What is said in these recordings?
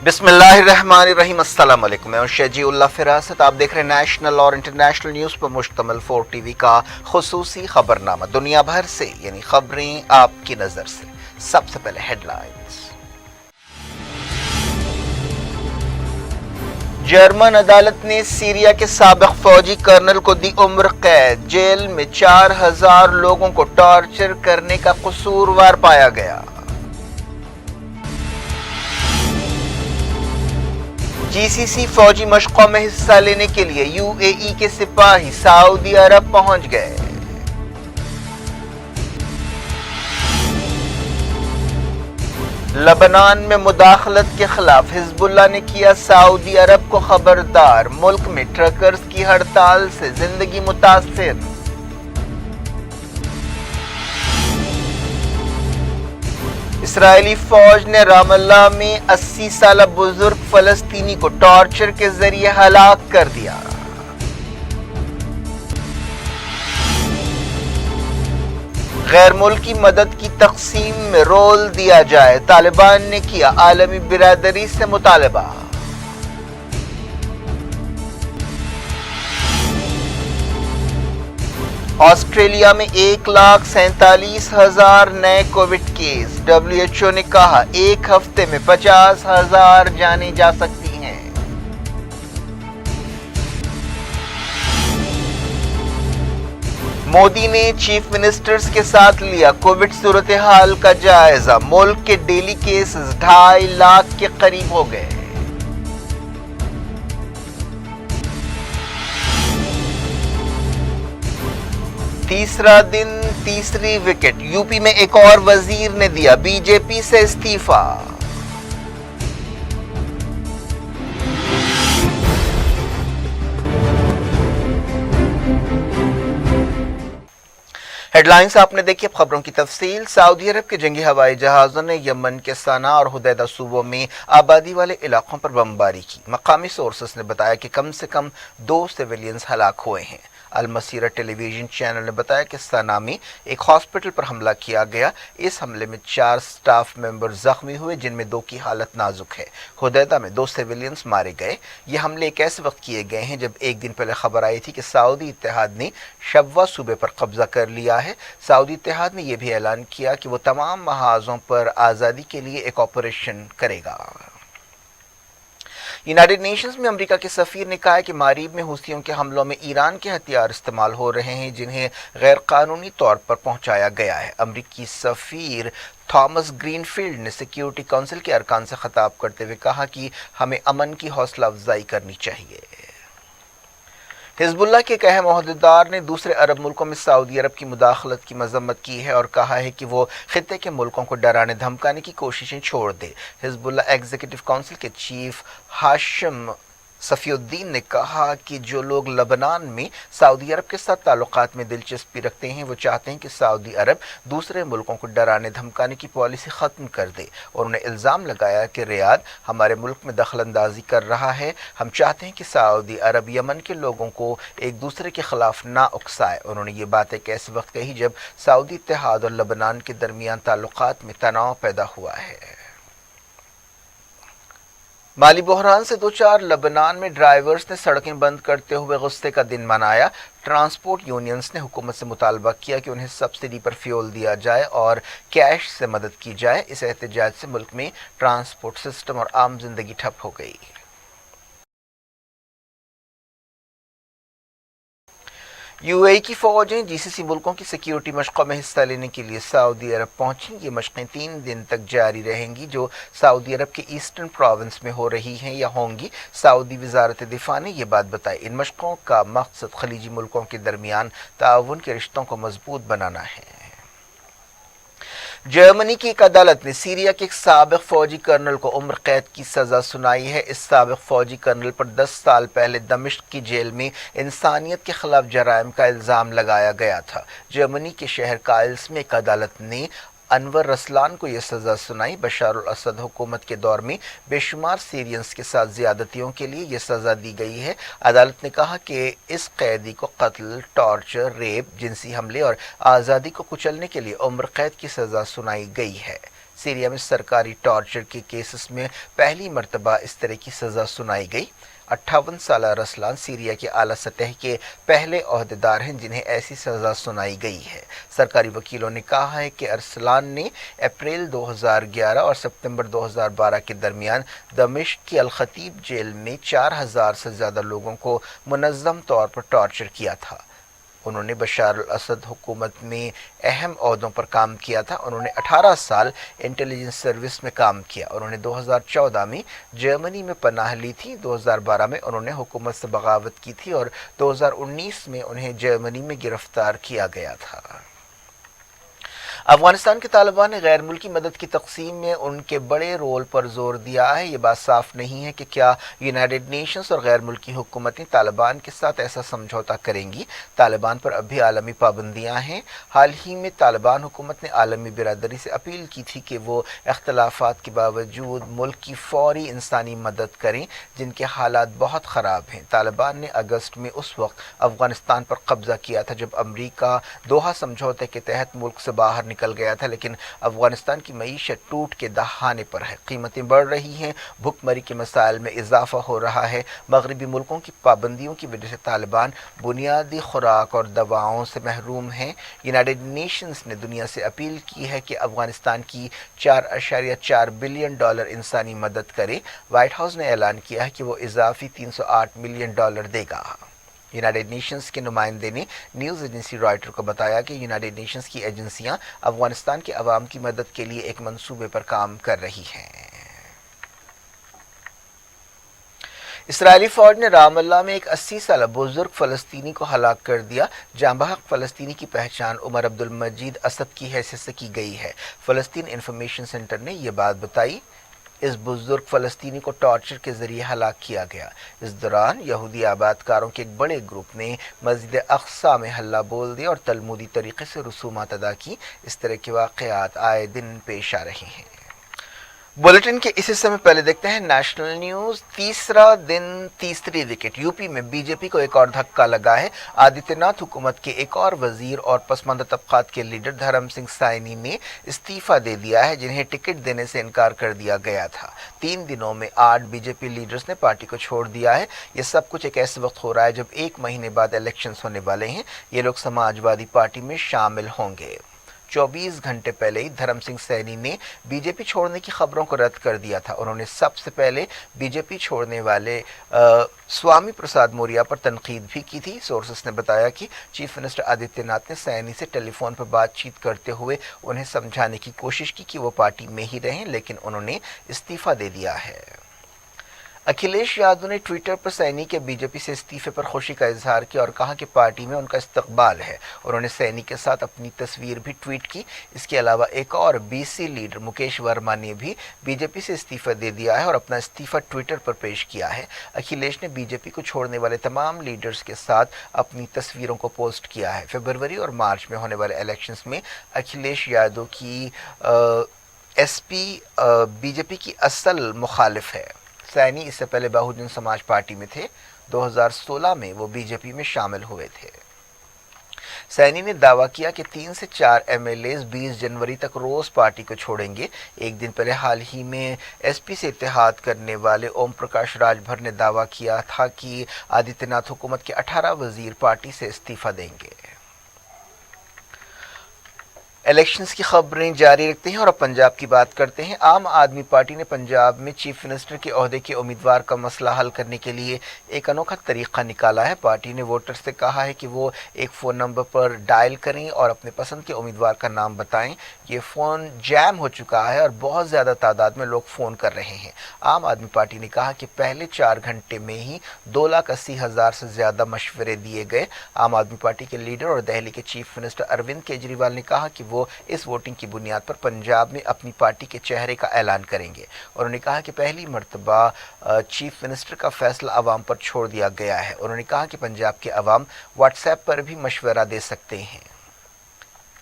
بسم اللہ الرحمن الرحیم۔ السلام علیکم، میں ہوں شجیع اللہ فراست۔ آپ دیکھ رہے ہیں نیشنل اور انٹرنیشنل نیوز پر مشتمل 4 ٹی وی کا خصوصی خبرنامہ۔ دنیا بھر سے یعنی خبریں آپ کی نظر سے۔ سب سے پہلے ہیڈ لائنز۔ جرمن عدالت نے سیریا کے سابق فوجی کرنل کو دی عمر قید۔ جیل میں 4000 لوگوں کو ٹارچر کرنے کا قصوروار پایا گیا۔ جی سی سی فوجی مشقوں میں حصہ لینے کے لیے یو اے ای کے سپاہی سعودی عرب پہنچ گئے۔ لبنان میں مداخلت کے خلاف حزب اللہ نے کیا سعودی عرب کو خبردار۔ ملک میں ٹرکرز کی ہڑتال سے زندگی متاثر۔ اسرائیلی فوج نے رام اللہ میں 80 سالہ بزرگ فلسطینی کو ٹارچر کے ذریعے ہلاک کر دیا۔ غیر ملکی مدد کی تقسیم میں رول دیا جائے، طالبان نے کیا عالمی برادری سے مطالبہ۔ آسٹریلیا میں 1,47,000 نئے covid case. W H O نے کہا ایک ہفتے میں 50,000 جانیں جا سکتی ہیں۔ مودی نے چیف منسٹرز کے ساتھ لیا کووڈ صورتحال کا جائزہ۔ ملک کے ڈیلی کیسز 2.5 لاکھ کے قریب ہو گئے۔ تیسرا دن تیسری وکٹ، یو پی میں ایک اور وزیر نے دیا بی جے پی سے استعفی۔ ہیڈ لائنز آپ نے دیکھی، اب خبروں کی تفصیل۔ سعودی عرب کے جنگی ہوائی جہازوں نے یمن کے صنعاء اور حدیدہ صوبوں میں آبادی والے علاقوں پر بمباری کی۔ مقامی سورسز نے بتایا کہ کم سے کم 2 سویلینز ہلاک ہوئے ہیں۔ المسیرہ ٹیلی ویژن چینل نے بتایا کہ صنعاء میں ایک ہاسپٹل پر حملہ کیا گیا۔ اس حملے میں 4 سٹاف ممبر زخمی ہوئے، جن میں 2 کی حالت نازک ہے۔ حدیدہ میں 2 سویلینز مارے گئے۔ یہ حملے ایک ایسے وقت کیے گئے ہیں جب ایک دن پہلے خبر آئی تھی کہ سعودی اتحاد نے شبوہ صوبے پر قبضہ کر لیا ہے۔ سعودی اتحاد نے یہ بھی اعلان کیا کہ وہ تمام محاذوں پر آزادی کے لیے ایک آپریشن کرے گا۔ یونائیٹڈ نیشنز میں امریکہ کے سفیر نے کہا ہے کہ ماریب میں حوثیوں کے حملوں میں ایران کے ہتھیار استعمال ہو رہے ہیں، جنہیں غیر قانونی طور پر پہنچایا گیا ہے۔ امریکی سفیر تھامس گرین فیلڈ نے سیکیورٹی کونسل کے ارکان سے خطاب کرتے ہوئے کہا کہ ہمیں امن کی حوصلہ افزائی کرنی چاہیے۔ حزب اللہ کے ایک اہم عہدیدار نے دوسرے عرب ملکوں میں سعودی عرب کی مداخلت کی مذمت کی ہے اور کہا ہے کہ وہ خطے کے ملکوں کو ڈرانے دھمکانے کی کوششیں چھوڑ دے۔ حزب اللہ ایگزیکٹو کونسل کے چیف ہاشم صفی الدین نے کہا کہ جو لوگ لبنان میں سعودی عرب کے ساتھ تعلقات میں دلچسپی رکھتے ہیں وہ چاہتے ہیں کہ سعودی عرب دوسرے ملکوں کو ڈرانے دھمکانے کی پالیسی ختم کر دے، اور انہیں الزام لگایا کہ ریاض ہمارے ملک میں دخل اندازی کر رہا ہے۔ ہم چاہتے ہیں کہ سعودی عرب یمن کے لوگوں کو ایک دوسرے کے خلاف نہ اکسائے۔ انہوں نے یہ بات ایک ایسے وقت کہی جب سعودی اتحاد اور لبنان کے درمیان تعلقات میں تناؤ پیدا ہوا ہے۔ مالی بحران سے دوچار لبنان میں ڈرائیورز نے سڑکیں بند کرتے ہوئے غصے کا دن منایا۔ ٹرانسپورٹ یونینز نے حکومت سے مطالبہ کیا کہ انہیں سبسڈی پر فیول دیا جائے اور کیش سے مدد کی جائے۔ اس احتجاج سے ملک میں ٹرانسپورٹ سسٹم اور عام زندگی ٹھپ ہو گئی۔ یو اے ای کی فوجیں جی سی سی ملکوں کی سیکیورٹی مشقوں میں حصہ لینے کے لیے سعودی عرب پہنچیں۔ یہ مشقیں 3 دن تک جاری رہیں گی، جو سعودی عرب کے ایسٹرن پروونس میں ہو رہی ہیں یا ہوں گی۔ سعودی وزارت دفاع نے یہ بات بتائی۔ ان مشقوں کا مقصد خلیجی ملکوں کے درمیان تعاون کے رشتوں کو مضبوط بنانا ہے۔ جرمنی کی ایک عدالت نے سیریا کے ایک سابق فوجی کرنل کو عمر قید کی سزا سنائی ہے۔ اس سابق فوجی کرنل پر 10 سال پہلے دمشق کی جیل میں انسانیت کے خلاف جرائم کا الزام لگایا گیا تھا۔ جرمنی کے شہر کائلس میں ایک عدالت نے انور رسلان کو یہ سزا سنائی۔ بشار الاسد حکومت کے دور میں بے شمار سیرینز کے ساتھ زیادتیوں کے لیے یہ سزا دی گئی ہے۔ عدالت نے کہا کہ اس قیدی کو قتل، ٹارچر، ریپ، جنسی حملے اور آزادی کو کچلنے کے لیے عمر قید کی سزا سنائی گئی ہے۔ सीरिया में सरकारी टॉर्चर के केसेस में पहली मर्तबा इस तरह की सज़ा सुनाई गई। 58 साल रसलान सीरिया के आला सतह के पहले ओहदेदार हैं जिन्हें ऐसी सज़ा सुनाई गई है। सरकारी वकीलों ने कहा है कि अरसलान ने अप्रैल 2011 और सितंबर 2012 के दरमियान दमिश्क की अल खतीब जेल में 4000 से ज़्यादा लोगों को मुनज़्ज़म तौर पर टॉर्चर किया था। उन्होंने बशार अल असद हुकूमत में अहम ओहदों पर काम किया था। उन्होंने 18 साल इंटेलिजेंस सर्विस में काम किया। उन्होंने 2014 में जर्मनी में पनाह ली थी। 2012 में उन्होंने हुकूमत से बगावत की थी और 2019 में उन्हें जर्मनी में गिरफ्तार किया गया था। अफगानिस्तान के तालिबान ने गैर मुल्की मदद की तकसीम में उनके बड़े रोल पर जोर दिया है। ये बात साफ नहीं है कि क्या यूनाइटेड नेशंस और गैर मुल्की हुकूमतें तालिबान के साथ ऐसा समझौता करेंगी। तालिबान पर अब भी आलमी पाबंदियाँ हैं। हाल ही में तालिबान हुकूमत ने आलमी बिरादरी से अपील की थी कि वो इख्तलाफात के बावजूद मुल्क की फौरी इंसानी मदद करें जिनके हालात बहुत ख़राब हैं। तालिबान ने अगस्त में उस वक्त अफगानिस्तान पर कब्ज़ा किया था जब अमरीका दोहा समझौते के तहत मुल्क से बाहर निकल गया था, लेकिन अफगानिस्तान की मईशत टूट के दहाने पर है। कीमतें बढ़ रही हैं, भुखमरी के मसाइल में इजाफा हो रहा है। मगरबी मुल्कों की पाबंदियों की वजह से तालिबान बुनियादी खुराक और दवाओं से महरूम हैं। यूनाइटेड नेशंस ने दुनिया से अपील की है कि अफगानिस्तान की 4.4 बिलियन डॉलर इंसानी मदद करे। व्हाइट हाउस ने ऐलान किया है कि वो इजाफी 308 मिलियन डॉलर देगा। यूनाइटेड नेशंस के नुमाइंदे ने न्यूज़ एजेंसी रॉयटर को बताया कि यूनाइटेड नेशंस की एजेंसियां अफगानिस्तान के अवाम की मदद के लिए एक मंसूबे पर काम कर रही हैं। इसराइली फौज ने रामल्ला में एक 80 साल बुजुर्ग फ़लस्तीनी को हलाक कर दिया। जांबहक फ़लस्तीनी की पहचान उमर अब्दुल मजीद असद की हैसियत से की गई है। फ़लस्तीन इंफॉर्मेशन सेंटर ने यह बात बताई। इस बुजुर्ग फ़लस्तीनी को टॉर्चर के ज़रिए हलाक किया गया। इस दौरान यहूदी आबादकारों के एक बड़े ग्रुप ने मस्जिद अक्सा में हल्ला बोल दिया और तलमूदी तरीके से रसूमात अदा की। इस तरह के वाक़यात आए दिन पेश आ रहे हैं। बुलेटिन के इस हिस्से में पहले देखते हैं नेशनल न्यूज। तीसरा दिन तीसरी विकेट। यूपी में बीजेपी को एक और धक्का लगा है। आदित्यनाथ हुकूमत के एक और वजीर और पसमानदा तबकात के लीडर धर्म सिंह सैनी ने इस्तीफा दे दिया है, जिन्हें टिकट देने से इनकार कर दिया गया था। 3 दिनों में 8 बीजेपी लीडर्स ने पार्टी को छोड़ दिया है। ये सब कुछ एक ऐसे वक्त हो रहा है जब 1 महीने बाद इलेक्शंस होने वाले हैं। ये लोग समाजवादी पार्टी में शामिल होंगे। 24 घंटे पहले ही धर्म सिंह सैनी ने बीजेपी छोड़ने की खबरों को रद्द कर दिया था। उन्होंने सबसे पहले बीजेपी छोड़ने वाले स्वामी प्रसाद मौर्य पर तनकीद भी की थी। सोर्सेस ने बताया कि चीफ मिनिस्टर आदित्यनाथ ने सैनी से टेलीफोन पर बातचीत करते हुए उन्हें समझाने की कोशिश की कि वो पार्टी में ही रहें, लेकिन उन्होंने इस्तीफा दे दिया है। अखिलेश यादव ने ट्विटर पर सैनी के बीजेपी से इस्तीफे पर खुशी का इजहार किया और कहा कि पार्टी में उनका इस्तकबाल है। उन्होंने सैनी के साथ अपनी तस्वीर भी ट्वीट की। इसके अलावा एक और बीसी लीडर मुकेश वर्मा ने भी बीजेपी से इस्तीफा दे दिया है और अपना इस्तीफा ट्विटर पर पेश किया है। अखिलेश ने बीजेपी को छोड़ने वाले तमाम लीडर्स के साथ अपनी तस्वीरों को पोस्ट किया है। फरवरी और मार्च में होने वाले इलेक्शंस में अखिलेश यादव की एसपी बीजेपी की असल मुखालिफ है। सैनी इससे पहले बहुजन समाज पार्टी में थे। 2016 में वो बीजेपी में शामिल हुए थे। सैनी ने दावा किया कि 3 से 4 एमएलएज 20 जनवरी तक रोज पार्टी को छोड़ेंगे। एक दिन पहले हाल ही में एसपी से इत्तेहाद करने वाले ओम प्रकाश राजभर ने दावा किया था कि आदित्यनाथ हुकूमत के 18 वजीर पार्टी से इस्तीफा देंगे। इलेक्शंस की खबरें जारी रखते हैं और अब पंजाब की बात करते हैं। आम आदमी पार्टी ने पंजाब में चीफ मिनिस्टर के ओहदे के उम्मीदवार का मसला हल करने के लिए एक अनोखा तरीका निकाला है। पार्टी ने वोटर्स से कहा है कि वो एक फ़ोन नंबर पर डायल करें और अपने पसंद के उम्मीदवार का नाम बताएं। ये फ़ोन जैम हो चुका है और बहुत ज़्यादा तादाद में लोग फ़ोन कर रहे हैं। आम आदमी पार्टी ने कहा कि पहले 4 घंटे में ही 2,80,000 से ज़्यादा मशवरे दिए गए। आम आदमी पार्टी के लीडर और दिल्ली के चीफ मिनिस्टर अरविंद केजरीवाल ने कहा कि वो इस वोटिंग की बुनियाद पर पंजाब में अपनी पार्टी के चेहरे का ऐलान करेंगे। उन्होंने कहा कि पहली मर्तबा चीफ मिनिस्टर का फैसला अवाम पर छोड़ दिया गया है। उन्होंने कहा कि पंजाब के अवाम व्हाट्सएप पर भी मशवरा दे सकते हैं।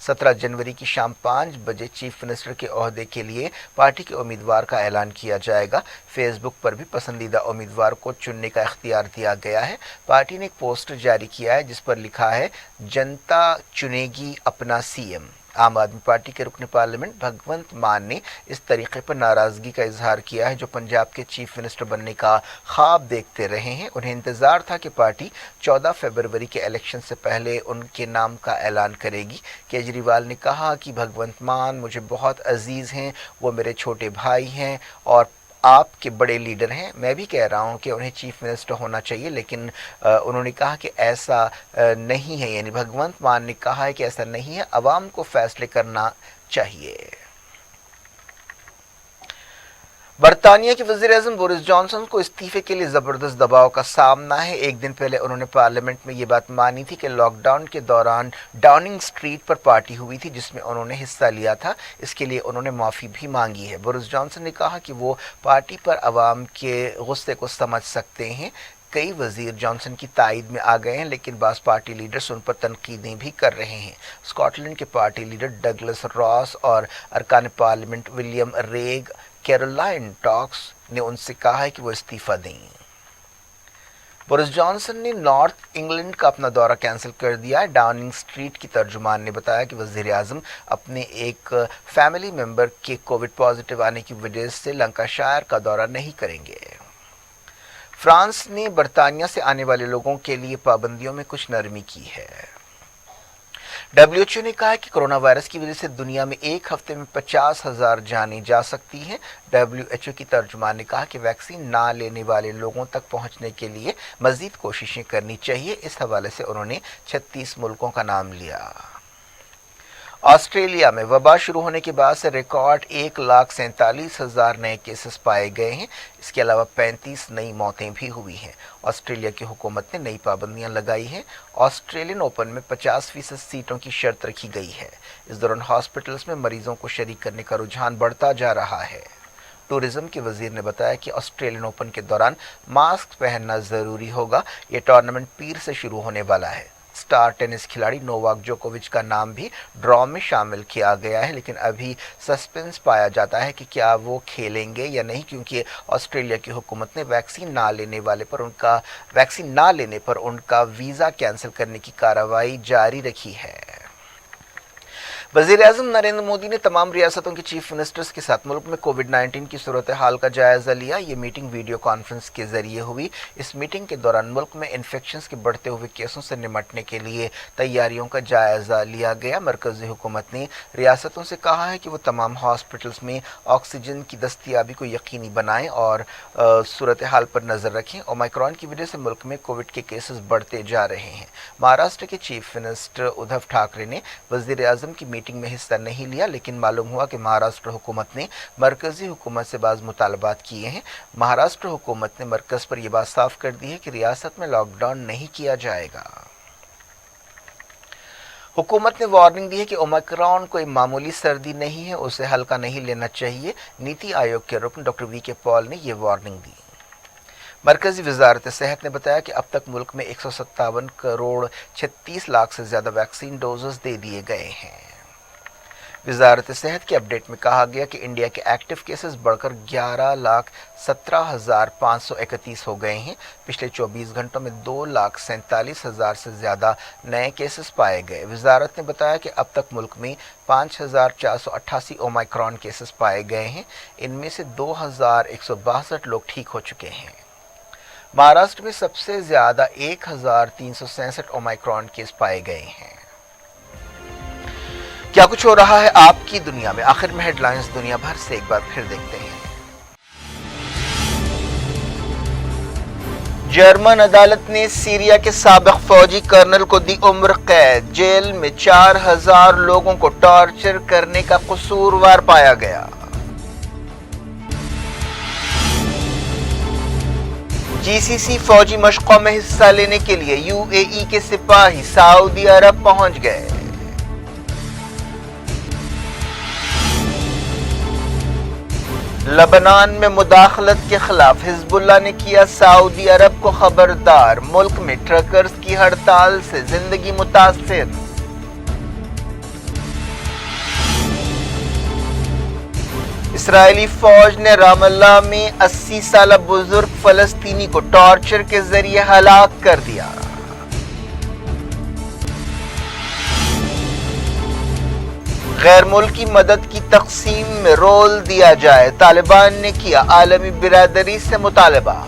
17 जनवरी की शाम 5 बजे चीफ मिनिस्टर के ओहदे के लिए पार्टी के उम्मीदवार का ऐलान किया जाएगा। फेसबुक पर भी पसंदीदा उम्मीदवार को चुनने का इख्तियार दिया गया है। पार्टी ने एक पोस्टर जारी किया है जिस पर लिखा है, जनता चुनेगी अपना सीएम। आम आदमी पार्टी के रुकन पार्लियामेंट भगवंत मान ने इस तरीके पर नाराजगी का इजहार किया है। जो पंजाब के चीफ मिनिस्टर बनने का ख्वाब देखते रहे हैं, उन्हें इंतजार था कि पार्टी 14 फरवरी के इलेक्शन से पहले उनके नाम का ऐलान करेगी। केजरीवाल ने कहा कि भगवंत मान मुझे बहुत अजीज हैं, वो मेरे छोटे भाई हैं और आपके बड़े लीडर हैं। मैं भी कह रहा हूं कि उन्हें चीफ मिनिस्टर होना चाहिए, लेकिन उन्होंने कहा कि ऐसा नहीं है। यानी भगवंत मान ने कहा है कि ऐसा नहीं है, अवाम को फैसले करना चाहिए। बरतानिया के वज़ीर-ए-आज़म बोरिस जॉनसन को इस्तीफे के लिए ज़बरदस्त दबाव का सामना है। एक दिन पहले उन्होंने पार्लियामेंट में ये बात मानी थी कि लॉकडाउन के दौरान डाउनिंग स्ट्रीट पर पार्टी हुई थी जिसमें उन्होंने हिस्सा लिया था। इसके लिए उन्होंने माफ़ी भी मांगी है। बोरिस जॉनसन ने कहा कि वो पार्टी पर अवाम के गुस्से को समझ सकते हैं। कई वज़ीर जॉनसन की तायद में आ गए हैं, लेकिन बास पार्टी लीडर्स उन पर तनकीदें भी कर रहे हैं। स्कॉटलैंड के पार्टी लीडर डगलस रॉस और अरकान पार्लियामेंट विलियम रेग कैरोलाइन टॉक्स ने उनसे कहा है कि वो इस्तीफा दें। बोरिस जॉनसन ने नॉर्थ इंग्लैंड का अपना दौरा कैंसिल कर दिया है। डाउनिंग स्ट्रीट की तर्जुमान ने बताया कि वज़ीर आज़म अपने एक फैमिली मेंबर के कोविड पॉजिटिव आने की वजह से लंकाशायर का दौरा नहीं करेंगे। फ्रांस ने बरतानिया से आने वाले लोगों के लिए पाबंदियों में कुछ नरमी की है। WHO ने कहा है कि कोरोना वायरस की वजह से दुनिया में एक हफ्ते में 50,000 जानें जा सकती हैं। WHO की तर्जुमान ने कहा कि वैक्सीन ना लेने वाले लोगों तक पहुंचने के लिए मजीद कोशिशें करनी चाहिए। इस हवाले से उन्होंने 36 मुल्कों का नाम लिया। ऑस्ट्रेलिया में वबा शुरू होने के बाद से रिकॉर्ड 1,47,000 नए केसेस पाए गए हैं। इसके अलावा 35 नई मौतें भी हुई हैं। ऑस्ट्रेलिया की हुकूमत ने नई पाबंदियां लगाई हैं। ऑस्ट्रेलियन ओपन में 50% सीटों की शर्त रखी गई है। इस दौरान हॉस्पिटल्स में मरीजों को शरीक करने का रुझान बढ़ता जा रहा है। टूरिज्म के वजीर ने बताया कि ऑस्ट्रेलियन ओपन के दौरान मास्क पहनना जरूरी होगा। ये टूर्नामेंट पीर से शुरू होने वाला है। स्टार टेनिस खिलाड़ी नोवाक जोकोविच का नाम भी ड्रॉ में शामिल किया गया है, लेकिन अभी सस्पेंस पाया जाता है कि क्या वो खेलेंगे या नहीं, क्योंकि ऑस्ट्रेलिया की हुकूमत ने वैक्सीन ना लेने पर उनका वीज़ा कैंसिल करने की कार्रवाई जारी रखी है। वज़ीर-ए-आज़म नरेंद्र मोदी ने तमाम रियासतों के चीफ मिनिस्टर्स के साथ मुल्क में कोविड-19 की सूरत हाल का जायजा लिया। ये मीटिंग वीडियो कॉन्फ्रेंस के जरिए हुई। इस मीटिंग के दौरान मुल्क में इन्फेक्शंस के बढ़ते हुए केसों से निपटने के लिए तैयारियों का जायजा लिया गया। मरकजी हुकूमत ने रियासतों से कहा है कि वो तमाम हॉस्पिटल्स में ऑक्सीजन की दस्तयाबी को यकीनी बनाएं और सूरत हाल पर नज़र रखें। ओमाइक्रॉन की वजह से मुल्क में कोविड के केसेस बढ़ते जा रहे हैं। महाराष्ट्र के चीफ मिनिस्टर उद्धव ठाकरे ने वज़ीर-ए-आज़म की मीटिंग में हिस्सा नहीं लिया, लेकिन मालूम हुआ कि महाराष्ट्र हुकूमत ने मरकजी हुकूमत से बाज़ मुतालबात किए हैं। महाराष्ट्र हुकूमत ने मरकज पर यह बात साफ कर दी है कि रियासत में लॉकडाउन नहीं किया जाएगा। हुकूमत ने वार्निंग दी है कि ओमिक्रॉन कोई मामूली सर्दी नहीं है, उसे हल्का नहीं लेना चाहिए। नीति आयोग के रुकन डॉक्टर वी.के. पॉल ने यह वार्निंग दी। मरकजी वजारत सेहत ने बताया कि अब तक मुल्क में 157 करोड़ 36 लाख से ज़्यादा वैक्सीन डोजेस दे दिए गए हैं। वजारत सेहत के अपडेट में कहा गया कि इंडिया के एक्टिव केसेस बढ़कर 11,17,531 हो गए हैं। पिछले 24 घंटों में 2,47,000 से ज़्यादा नए केसेस पाए गए। वजारत ने बताया कि अब तक मुल्क में 5,488 ओमाइक्रॉन केसेस पाए गए हैं। इनमें से 2,162 लोग ठीक हो चुके हैं। महाराष्ट्र में सबसे ज़्यादा 1,367 ओमाइक्रॉन केस पाए गए हैं। क्या कुछ हो रहा है आपकी दुनिया में, आखिर में हेडलाइंस दुनिया भर से एक बार फिर देखते हैं। जर्मन अदालत ने सीरिया के साबिक फौजी कर्नल को दी उम्र कैद। जेल में 4,000 लोगों को टॉर्चर करने का कसूरवार पाया गया। जीसीसी फौजी मशकों में हिस्सा लेने के लिए यूएई के सिपाही सऊदी अरब पहुंच गए। लबनान में मुदाखलत के खिलाफ हिजबुल्लाह ने किया सऊदी अरब को खबरदार। मुल्क में ट्रकर्स की हड़ताल से जिंदगी मुतासिर। इस्राएली फौज ने रामल्ला में 80 साल बुजुर्ग फलस्तीनी को टॉर्चर के जरिए हलाक कर दिया। غیر ملکی مدد کی تقسیم میں رول دیا جائے، طالبان نے کیا عالمی برادری سے مطالبہ۔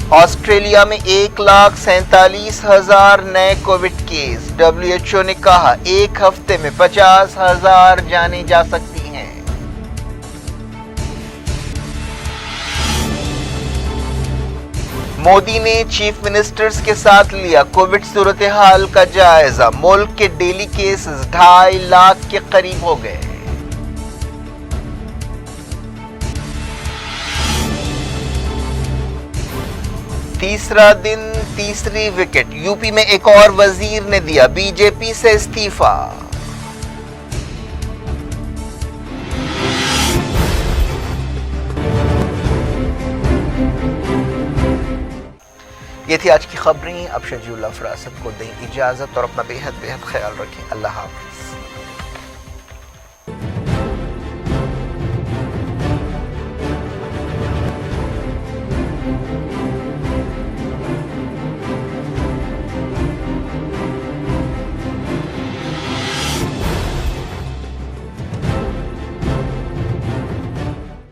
آسٹریلیا میں 1,47,000 نئے کووڈ کیس، WHO نے کہا ایک ہفتے میں 50,000 جانیں جا سکتی ہیں۔ مودی نے چیف منسٹرز کے ساتھ لیا کووڈ صورتحال کا جائزہ، ملک کے ڈیلی کیسز 2.5 لاکھ کے قریب ہو گئے۔ تیسرا دن تیسری وکٹ، یو پی میں ایک اور وزیر نے دیا بی جے پی سے استعفیٰ۔ یہ تھی آج کی خبریں، اب شجیع اللہ فراست کو دیں اجازت اور اپنا بے حد خیال رکھیں۔ اللہ حافظ۔